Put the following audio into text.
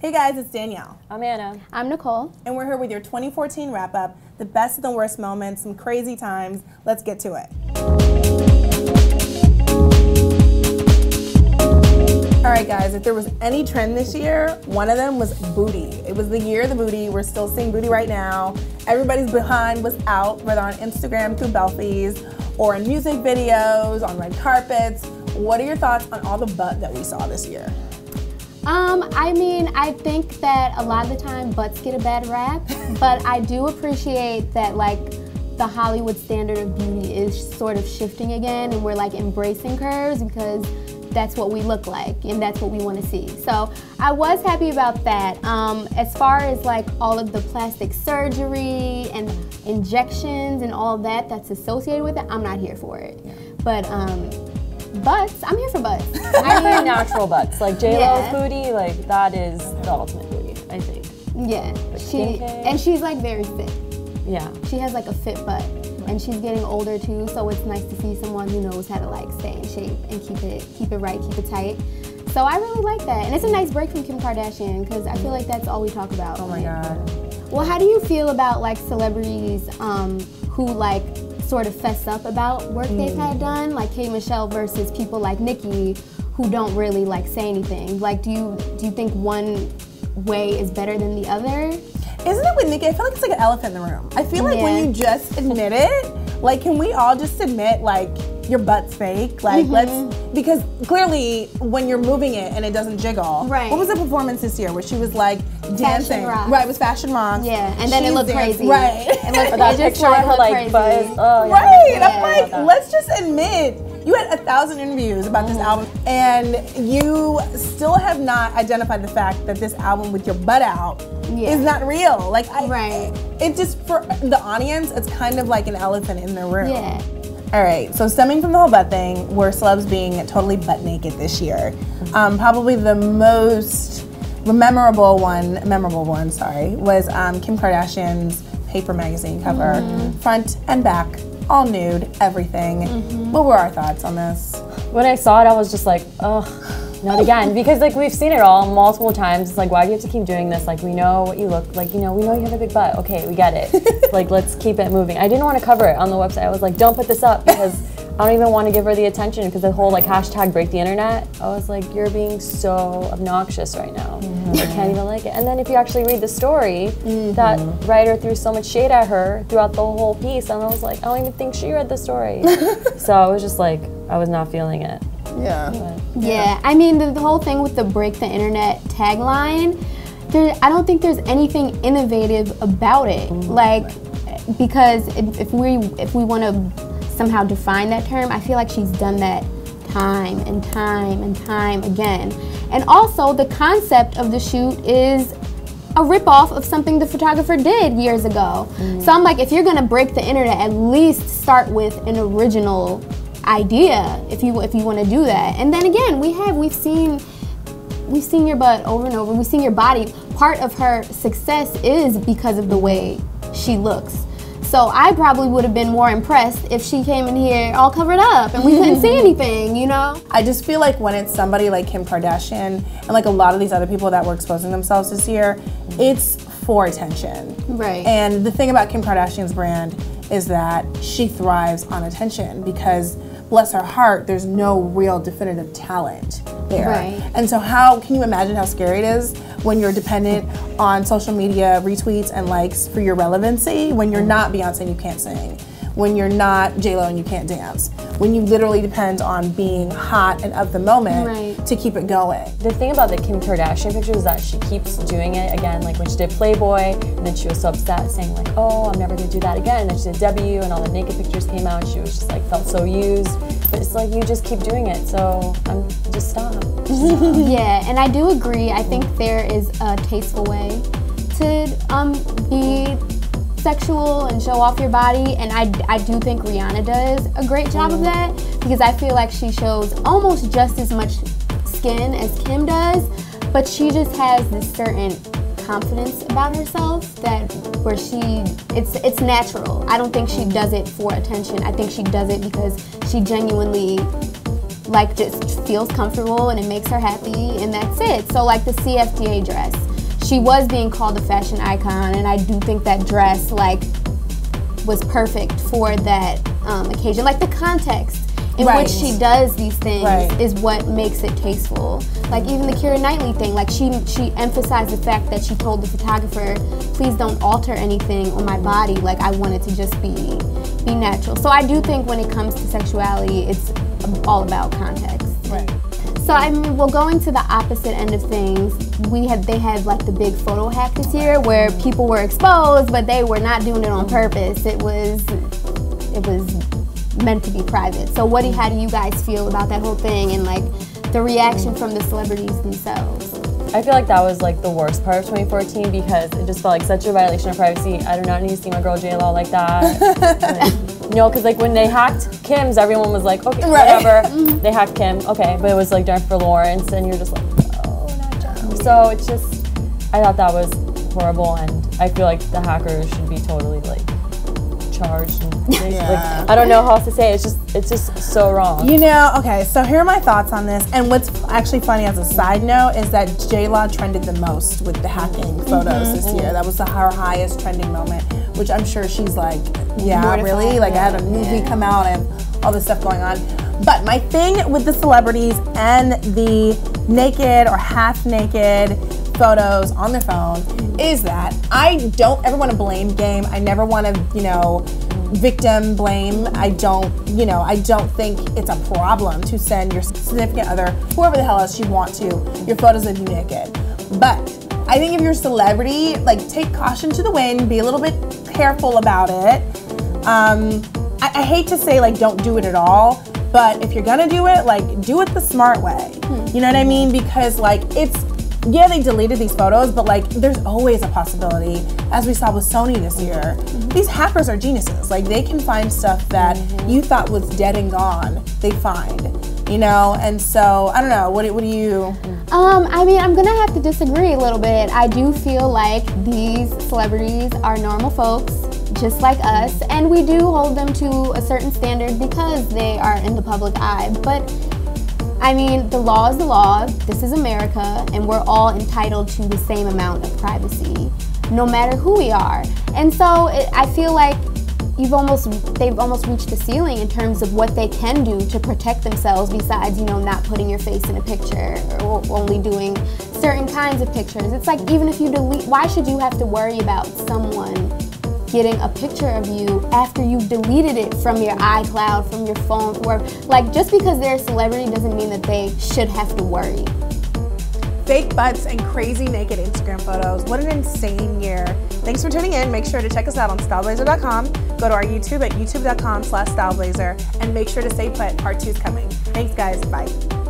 Hey guys, it's Danielle. I'm Anna. I'm Nicole. And we're here with your 2014 wrap-up, the best and the worst moments, some crazy times. Let's get to it. All right guys, if there was any trend this year, one of them was booty. It was the year of the booty. We're still seeing booty right now. Everybody's behind was out, whether on Instagram through Belfies or in music videos, on red carpets. What are your thoughts on all the butt that we saw this year? I mean, I think that a lot of the time butts get a bad rap, but I do appreciate that like the Hollywood standard of beauty is sort of shifting again, and we're like embracing curves because that's what we look like and that's what we want to see. So I was happy about that. As far as like all of the plastic surgery and injections and all that that's associated with it, I'm not here for it. Yeah. But butts, I'm here for butts. I mean natural butts, like J-Lo's booty, like that is the ultimate booty, I think. Yeah, and she's like very fit. Yeah. She has like a fit butt, and she's getting older too, so it's nice to see someone who knows how to like stay in shape and keep it right, keep it tight. So I really like that, and it's a nice break from Kim Kardashian because I feel like that's all we talk about. Oh my God. Well, how do you feel about like celebrities who like sort of fess up about work they've had done, like K. Michelle versus people like Nicki who don't really like say anything? Like, do you think one way is better than the other? Isn't it with Nicki? I feel like it's like an elephant in the room. I feel like when you just admit it, like, can we all just admit like your butt's fake? Like, because clearly when you're moving it and it doesn't jiggle. Right. What was the performance this year where she was like dancing? Right, it was Fashion Rocks. Yeah, and then it looked crazy. Right. That picture of her like buzz. Oh, yeah. Right. Yeah. I'm like, let's just admit you had 1,000 interviews about this album, and you still have not identified the fact that this album with your butt out is not real. Like, it just, for the audience, it's kind of like an elephant in the room. Yeah. All right, so stemming from the whole butt thing, were celebs being totally butt naked this year. Probably the most memorable one, was Kim Kardashian's Paper magazine cover, front and back, all nude, everything. What were our thoughts on this? When I saw it, I was just like, ugh, not again. Because like we've seen it all multiple times. It's like, why do you have to keep doing this? Like, we know what you look like, you know you have a big butt. Okay, we get it. Like, let's keep it moving. I didn't want to cover it on the website. I was like, don't put this up because I don't even want to give her the attention because the whole like hashtag break the internet. I was like, you're being so obnoxious right now. I can't even like it. And then if you actually read the story, that writer threw so much shade at her throughout the whole piece, and I was like, I don't even think she read the story. So I was just like, I was not feeling it. Yeah, I mean the whole thing with the break the internet tagline, I don't think there's anything innovative about it. Like, because if we want to somehow define that term, I feel like she's done that time and time and time again. And also the concept of the shoot is a ripoff of something the photographer did years ago. So I'm like, if you're gonna break the internet, at least start with an original idea if you want to do that. And then again, we've seen your butt over and over. We've seen your body. Part of her success is because of the way she looks. So I probably would have been more impressed if she came in here all covered up and we couldn't see anything, you know? I just feel like when it's somebody like Kim Kardashian and like a lot of these other people that were exposing themselves this year, it's for attention. Right. And the thing about Kim Kardashian's brand is that she thrives on attention because, bless her heart, there's no real definitive talent there. Right. And so how can you imagine how scary it is when you're dependent on social media retweets and likes for your relevancy, when you're not Beyonce and you can't sing, when you're not J-Lo and you can't dance, when you literally depend on being hot and of the moment to keep it going. The thing about the Kim Kardashian picture is that she keeps doing it again, like when she did Playboy, and then she was so upset saying like, oh, I'm never gonna do that again. And then she did Debut and all the naked pictures came out, she was just like, felt so used. But it's like, you just keep doing it, so just stop. Yeah, and I do agree. I think there is a tasteful way to be sexual and show off your body, and I do think Rihanna does a great job of that, because I feel like she shows almost just as much skin as Kim does, but she just has this certain confidence about herself that where it's natural. I don't think she does it for attention. I think she does it because she genuinely like just feels comfortable and it makes her happy, and that's it. So like the CFDA dress, she was being called a fashion icon, and I do think that dress like was perfect for that occasion. Like the context in which she does these things is what makes it tasteful. Like even the Keira Knightley thing, like she emphasized the fact that she told the photographer, please don't alter anything on my body, like I want it to just be natural. So I do think when it comes to sexuality, it's all about context. Right. So I mean, well, going to the opposite end of things, they had like the big photo hack this year where people were exposed, but they were not doing it on purpose. It was meant to be private. So how do you guys feel about that whole thing and like the reaction from the celebrities themselves? I feel like that was like the worst part of 2014 because it just felt like such a violation of privacy. I do not need to see my girl J-Lo like that. Because like when they hacked Kim's, everyone was like, okay, whatever. They hacked Kim, okay, but it was like Jennifer Lawrence, and you're just like, oh, not Jennifer. So it's just, I thought that was horrible, and I feel like the hackers should be totally like charged. And like, I don't know how else to say it. It's just so wrong. You know, okay, so here are my thoughts on this. And what's actually funny as a side note is that J-Lo trended the most with the hacking photos this year. That was her highest trending moment, which I'm sure she's like, really? Like I had a movie come out and all this stuff going on. But my thing with the celebrities and the naked or half naked photos on their phone is that I don't ever want to blame game. I never want to, victim blame. I don't think it's a problem to send your significant other, whoever the hell else you want to, your photos of you naked. But I think if you're a celebrity, like take caution to the wind, be a little bit careful about it. I hate to say like don't do it at all, but if you're gonna do it, like do it the smart way. You know what I mean? Because like they deleted these photos, but like there's always a possibility, as we saw with Sony this year. These hackers are geniuses. Like they can find stuff that you thought was dead and gone, they find, and so I don't know, what do you? I mean, I'm gonna have to disagree a little bit. I do feel like these celebrities are normal folks, just like us, and we do hold them to a certain standard because they are in the public eye. But I mean, the law is the law. This is America, and we're all entitled to the same amount of privacy, no matter who we are. And so I feel like they've almost reached the ceiling in terms of what they can do to protect themselves. Besides, not putting your face in a picture or only doing certain kinds of pictures. It's like even if you delete, why should you have to worry about someone getting a picture of you after you've deleted it from your iCloud, from your phone, wherever? Like, just because they're a celebrity doesn't mean that they should have to worry. Fake butts and crazy naked Instagram photos. What an insane year. Thanks for tuning in. Make sure to check us out on StyleBlazer.com. Go to our YouTube at youtube.com/StyleBlazer. And make sure to stay put. Part 2 is coming. Thanks, guys. Bye.